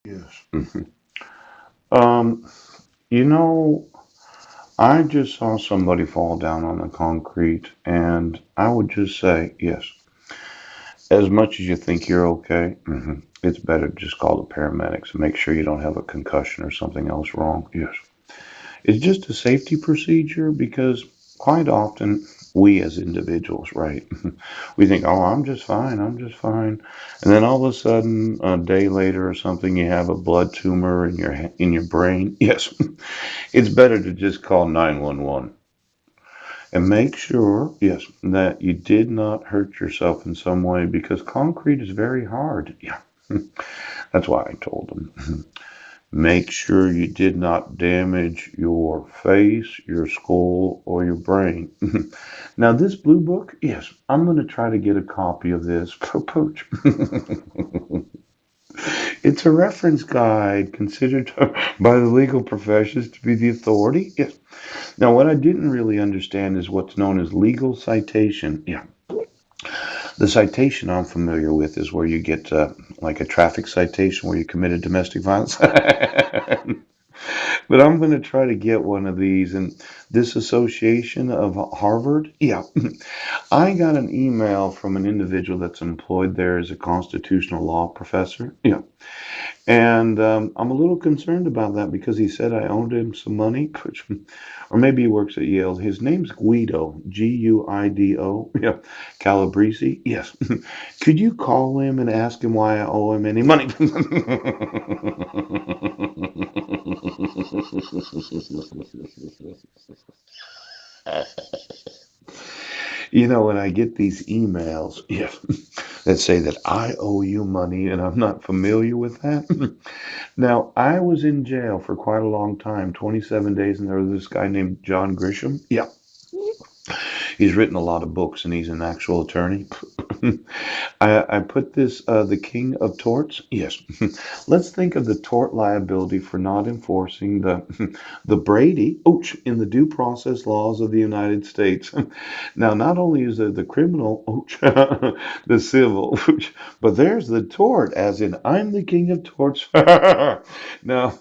Yes. Um, you know, I just saw somebody fall down on the concrete, and I would just say, yes, as much as you think you're okay, it's better to just call the paramedics and make sure you don't have a concussion or something else wrong. Yes. It's just a safety procedure because quite often we as individuals, right, we think, oh, I'm just fine, I'm just fine. And then all of a sudden, a day later or something, you have a blood tumor in your brain. Yes, it's better to just call 911 and make sure, yes, that you did not hurt yourself in some way because concrete is very hard. Yeah, that's why I told them. Make sure you did not damage your face, your skull, or your brain. Now, this blue book, yes, I'm going to try to get a copy of this. Pooch. It's a reference guide considered by the legal professions to be the authority. Yes. Now, what I didn't really understand is what's known as legal citation. Yeah. The citation I'm familiar with is where you get like a traffic citation where you committed domestic violence. But I'm going to try to get one of these. And this association of Harvard, yeah, I got an email from an individual that's employed there as a constitutional law professor. Yeah. And I'm a little concerned about that because he said I owed him some money, or maybe he works at Yale. His name's Guido, Guido. Yeah, Calabrese. Yes. Could you call him and ask him why I owe him any money? When I get these emails, yeah, that say that I owe you money and I'm not familiar with that. Now, I was in jail for quite a long time, 27 days, and there was this guy named John Grisham. Yeah, he's written a lot of books and he's an actual attorney. I put this, the King of Torts. Yes. Let's think of the tort liability for not enforcing the Brady ouch, in the due process laws of the United States. Now, not only is there the criminal ouch, the civil ouch, but there's the tort, as in I'm the King of Torts. Now,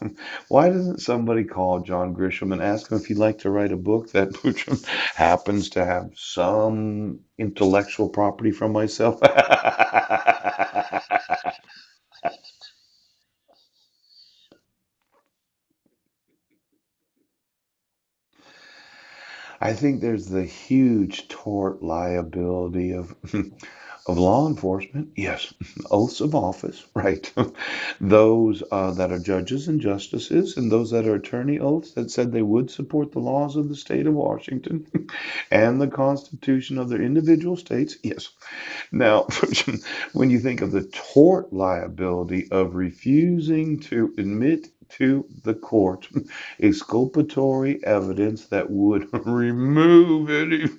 why doesn't somebody call John Grisham and ask him if he'd like to write a book that ouch, happens to have some intellectual property from myself? I think there's the huge tort liability of of law enforcement. Yes, oaths of office, right? Those that are judges and justices, and those that are attorney oaths that said they would support the laws of the state of Washington and the Constitution of their individual states. Yes. Now, when you think of the tort liability of refusing to admit to the court exculpatory evidence that would remove any